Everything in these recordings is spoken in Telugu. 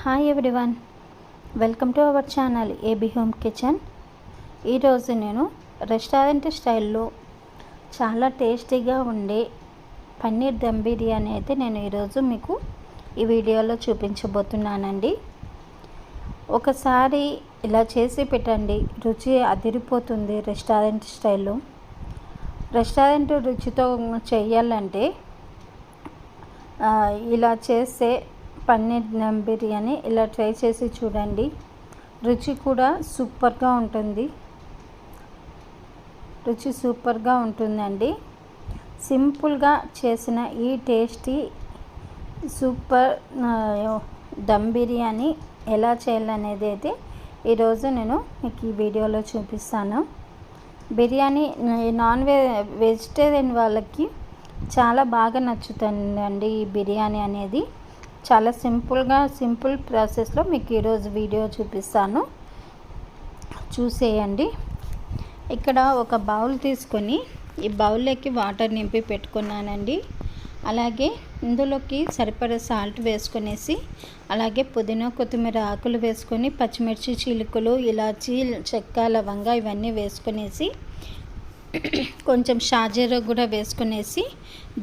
Hi everyone, welcome to our channel AB home kitchen. ఈరోజు నేను రెస్టారెంట్ స్టైల్లో చాలా టేస్టీగా ఉండే పన్నీర్ దమ్ బిర్యానీ అయితే నేను ఈరోజు మీకు ఈ వీడియోలో చూపించబోతున్నానండి. ఒకసారి ఇలా చేసి పెట్టండి, రుచి అదిరిపోతుంది. రెస్టారెంట్ స్టైల్లో రెస్టారెంట్ రుచితో చేయాలంటే ఇలా చేస్తే పన్నీర్ దమ్ బిర్యానీ ఇలా ట్రై చేసి చూడండి. రుచి కూడా సూపర్గా ఉంటుందండి. సింపుల్గా చేసిన ఈ టేస్టీ సూపర్ దమ్ బిర్యానీ ఎలా చేయాలనేది అయితే ఈరోజు నేను మీకు ఈ వీడియోలో చూపిస్తాను. బిర్యానీ నాన్ వెజిటేరియన్ వాళ్ళకి చాలా బాగా నచ్చుతుందండి. ఈ బిర్యానీ అనేది చాలా సింపుల్ ప్రాసెస్లో మీకు ఈరోజు వీడియో చూపిస్తాను, చూసేయండి. ఇక్కడ ఒక బౌల్ తీసుకొని ఈ బౌల్లోకి వాటర్ నింపి పెట్టుకున్నానండి. అలాగే ఇందులోకి సరిపడా సాల్ట్ వేసుకొనేసి, అలాగే పుదీనా కొత్తిమీర ఆకులు వేసుకొని, పచ్చిమిర్చి చిలుకలు, ఇలాచీ, చెక్క, లవంగా ఇవన్నీ వేసుకొనేసి, కొంచెం షాజీరా కూడా వేసుకొనేసి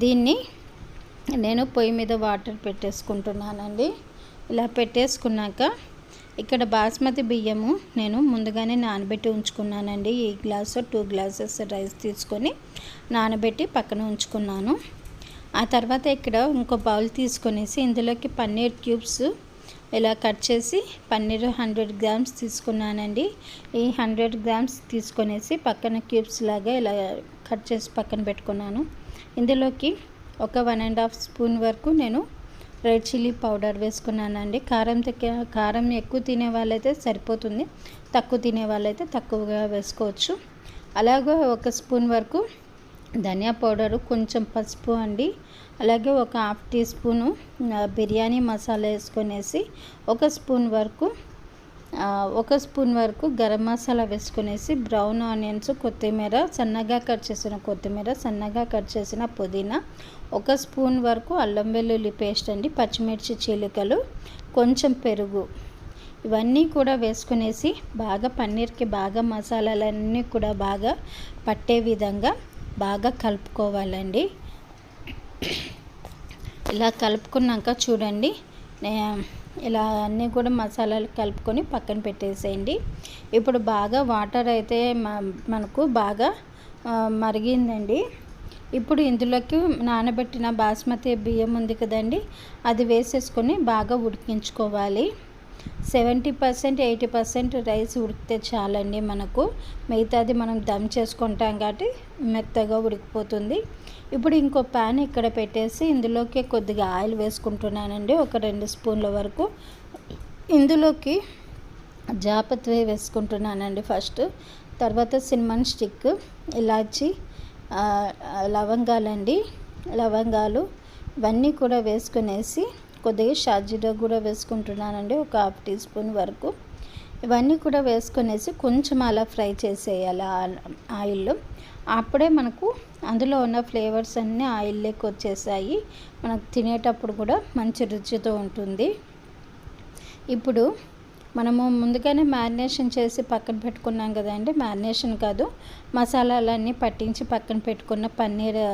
దీన్ని నేను పొయ్యి మీద వాటర్ పెట్టేసుకుంటున్నానండి. ఇలా పెట్టేసుకున్నాక ఇక్కడ బాస్మతి బియ్యము నేను ముందుగానే నానబెట్టి ఉంచుకున్నానండి. ఈ గ్లాసు 2 గ్లాసెస్ రైస్ తీసుకొని నానబెట్టి పక్కన ఉంచుకున్నాను. ఆ తర్వాత ఇక్కడ ఇంకో బౌల్ తీసుకొనేసి ఇందులోకి పన్నీర్ క్యూబ్స్ ఇలా కట్ చేసి పన్నీర్ 100 గ్రామ్స్ తీసుకున్నానండి. ఈ 100 గ్రామ్స్ తీసుకొనేసి పక్కన క్యూబ్స్ లాగా ఇలా కట్ చేసి పక్కన పెట్టుకున్నాను. ఇందులోకి ఒక 1.5 స్పూన్ వరకు నేను రెడ్ చిల్లీ పౌడర్ వేసుకున్నానండి. కారం ఎక్కువ తినే వాళ్ళైతే సరిపోతుంది, తక్కువ తినే వాళ్ళైతే తక్కువగా వేసుకోవచ్చు. అలాగే 1 స్పూన్ వరకు ధనియా పౌడరు, కొంచెం పసుపు అండి. అలాగే ఒక 1/2 టీ స్పూను బిర్యానీ మసాలా వేసుకొనేసి 1 స్పూన్ వరకు గరం మసాలా వేసుకొనేసి, బ్రౌన్ ఆనియన్స్, కొత్తిమీర, సన్నగా కట్ చేసిన కొత్తిమీర, సన్నగా కట్ చేసిన పుదీనా, 1 స్పూన్ వరకు అల్లం వెల్లుల్లి పేస్ట్ అండి, పచ్చిమిర్చి చీలికలు, కొంచెం పెరుగు, ఇవన్నీ కూడా వేసుకునేసి బాగా పన్నీర్కి బాగా మసాలాలన్నీ కూడా బాగా పట్టే విధంగా బాగా కలుపుకోవాలండి. ఇలా కలుపుకున్నాక చూడండి, ఇలా అన్నీ కూడా మసాలాలు కలుపుకొని పక్కన పెట్టేసేయండి. ఇప్పుడు బాగా వాటర్ అయితే మనకు బాగా మరిగిందండి. ఇప్పుడు ఇందులోకి నానబెట్టిన బాస్మతి బియ్యం ఉంది కదండి, అది వేసేసుకొని బాగా ఉడికించుకోవాలి. 70% 80% రైస్ ఉడికితే చాలండి మనకు. మిగతాది మనం దమ్ చేసుకుంటాం కాబట్టి మెత్తగా ఉడికిపోతుంది. ఇప్పుడు ఇంకో ప్యాన్ ఇక్కడ పెట్టేసి ఇందులోకి కొద్దిగా ఆయిల్ వేసుకుంటున్నానండి, ఒక 2 స్పూన్ల వరకు. ఇందులోకి జాపత్రి వేసుకుంటున్నానండి ఫస్ట్. తర్వాత సిన్నమన్ స్టిక్, ఇలాచి, లవంగాలు ఇవన్నీ కూడా వేసుకునేసి కొద్దిగా షాజీరా కూడా వేసుకుంటున్నానండి, ఒక 1/2 టీ స్పూన్ వరకు. ఇవన్నీ కూడా వేసుకునేసి కొంచెం అలా ఫ్రై చేసేయాలి ఆయిల్లో. అప్పుడే మనకు అందులో ఉన్న ఫ్లేవర్స్ అన్నీ ఆయిల్లోకి వచ్చేసాయి. మనకు తినేటప్పుడు కూడా మంచి రుచితో ఉంటుంది. ఇప్పుడు మనము ముందుగానే మ్యారినేషన్ చేసి పక్కన పెట్టుకున్నాం కదండి, మ్యారినేషన్ కాదు, మసాలాలన్నీ పట్టించి పక్కన పెట్టుకున్న పన్నీర్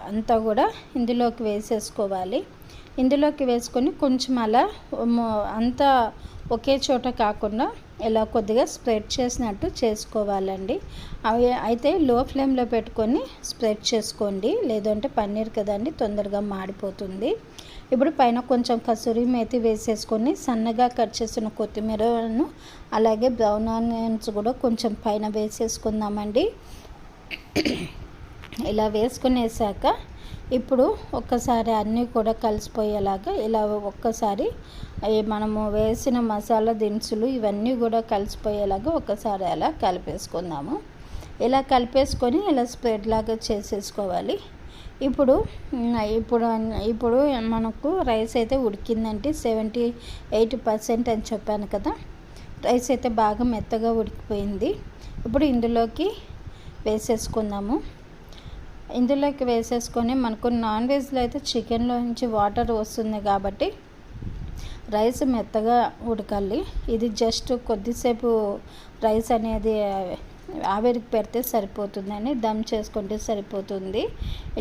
అంతా కూడా ఇందులోకి వేసేసుకోవాలి. ఇందులోకి వేసుకొని కొంచెం అలా అంతా ఒకే చోట కాకుండా ఇలా కొద్దిగా స్ప్రెడ్ చేసినట్టు చేసుకోవాలండి. అయితే లో ఫ్లేమ్లో పెట్టుకొని స్ప్రెడ్ చేసుకోండి, లేదంటే పన్నీర్ కదండి తొందరగా మాడిపోతుంది. ఇప్పుడు పైన కొంచెం కసూరి మేతి వేసేసుకొని సన్నగా కట్ చేసిన కొత్తిమీరను, అలాగే బ్రౌన్ ఆనియన్స్ కూడా కొంచెం పైన వేసేసుకుందామండి. ఇలా వేసుకునేసాక ఇప్పుడు ఒక్కసారి అన్నీ కూడా కలిసిపోయేలాగా ఇలా ఒక్కసారి మనము వేసిన మసాలా దినుసులు ఇవన్నీ కూడా కలిసిపోయేలాగా ఒక్కసారి అలా కలిపేసుకుందాము. ఇలా కలిపేసుకొని ఇలా స్ప్రెడ్ లాగా చేసేసుకోవాలి. ఇప్పుడు మనకు రైస్ అయితే ఉడికిందంటే 70-80% అని చెప్పాను కదా, రైస్ అయితే బాగా మెత్తగా ఉడికిపోయింది. ఇప్పుడు ఇందులోకి వేసేసుకుందాము. ఇందులోకి వేసేసుకొని మనకు నాన్ వెజ్లో అయితే చికెన్లో నుంచి వాటర్ వస్తుంది కాబట్టి రైస్ మెత్తగా ఉడకాలి. ఇది జస్ట్ కొద్దిసేపు రైస్ అనేది ఆవిరికి పెడితే సరిపోతుందని దమ్ చేసుకుంటే సరిపోతుంది.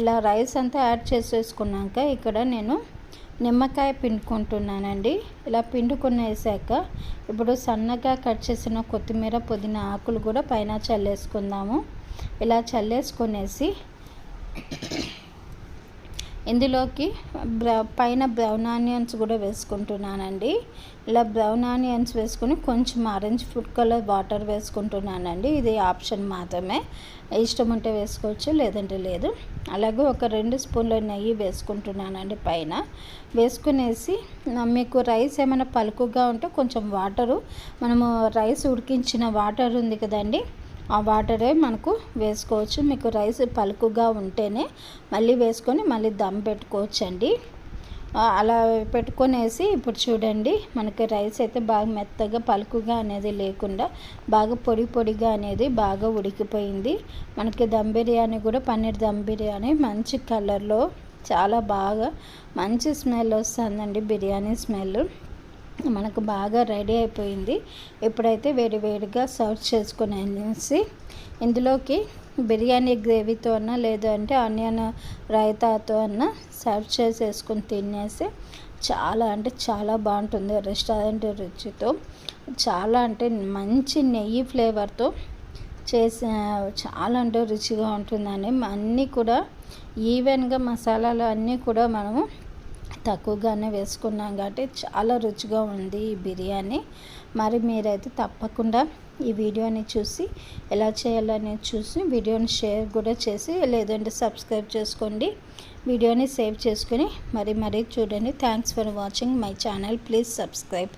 ఇలా రైస్ అంతా యాడ్ చేసేసుకున్నాక ఇక్కడ నేను నిమ్మకాయ పిండుకుంటున్నానండి. ఇలా పిండుకునేసాక ఇప్పుడు సన్నగా కట్ చేసిన కొత్తిమీర పుదీనా ఆకులు కూడా పైన చల్లేసుకుందాము. ఇలా చల్లేసుకునేసి ఇందులోకి పైన బ్రౌన్ ఆనియన్స్ కూడా వేసుకుంటున్నానండి. ఇలా బ్రౌన్ ఆనియన్స్ వేసుకొని కొంచెం ఆరెంజ్ ఫుడ్ కలర్ వాటర్ వేసుకుంటున్నానండి. ఇది ఆప్షన్ మాత్రమే, ఇష్టం ఉంటే వేసుకోవచ్చు లేదంటే లేదు. అలాగే ఒక 2 స్పూన్ల నెయ్యి వేసుకుంటున్నానండి పైన. వేసుకునేసి మీకు రైస్ ఏమైనా పలుకుగా ఉంటే కొంచెం వాటరు, మనము రైస్ ఉడికించిన వాటర్ ఉంది కదండి, ఆ వాటరే మనకు వేసుకోవచ్చు. మీకు రైస్ పలుకుగా ఉంటేనే మళ్ళీ వేసుకొని మళ్ళీ దమ్ పెట్టుకోవచ్చండి. అలా పెట్టుకొనేసి ఇప్పుడు చూడండి, మనకి రైస్ అయితే బాగా మెత్తగా పలుకుగా అనేది లేకుండా బాగా పొడి పొడిగా అనేది బాగా ఉడికిపోయింది. మనకి దమ్ బిర్యానీ కూడా పన్నీర్ దమ్ బిర్యానీ మంచి కలర్లో చాలా బాగా మంచి స్మెల్ వస్తుందండి. బిర్యానీ స్మెల్ మనకు బాగా రెడీ అయిపోయింది. ఇప్పుడైతే వేడివేడిగా సర్వ్ చేసుకునేసి ఇందులోకి బిర్యానీ గ్రేవీతో అన్నా లేదంటే ఆనియన్ రైతాతో అన్నా సర్వ్ చేసేసుకొని తినేసి చాలా అంటే చాలా బాగుంటుంది. రెస్టారెంట్ రుచితో చాలా అంటే మంచి నెయ్యి ఫ్లేవర్తో చేసే చాలా అంటే రుచిగా ఉంటుందండి. అన్నీ కూడా ఈవెన్గా మసాలాలు అన్నీ కూడా మనము తక్కువగానే వేసుకున్నాం కాబట్టి చాలా రుచిగా ఉంది ఈ బిర్యానీ. మరి మీరైతే తప్పకుండా ఈ వీడియోని చూసి ఎలా చేయాలనేది చూసి వీడియోని షేర్ కూడా చేసి లేదంటే సబ్స్క్రైబ్ చేసుకోండి. వీడియోని సేవ్ చేసుకొని మరీ చూడండి. Thanks for watching my channel. Please subscribe.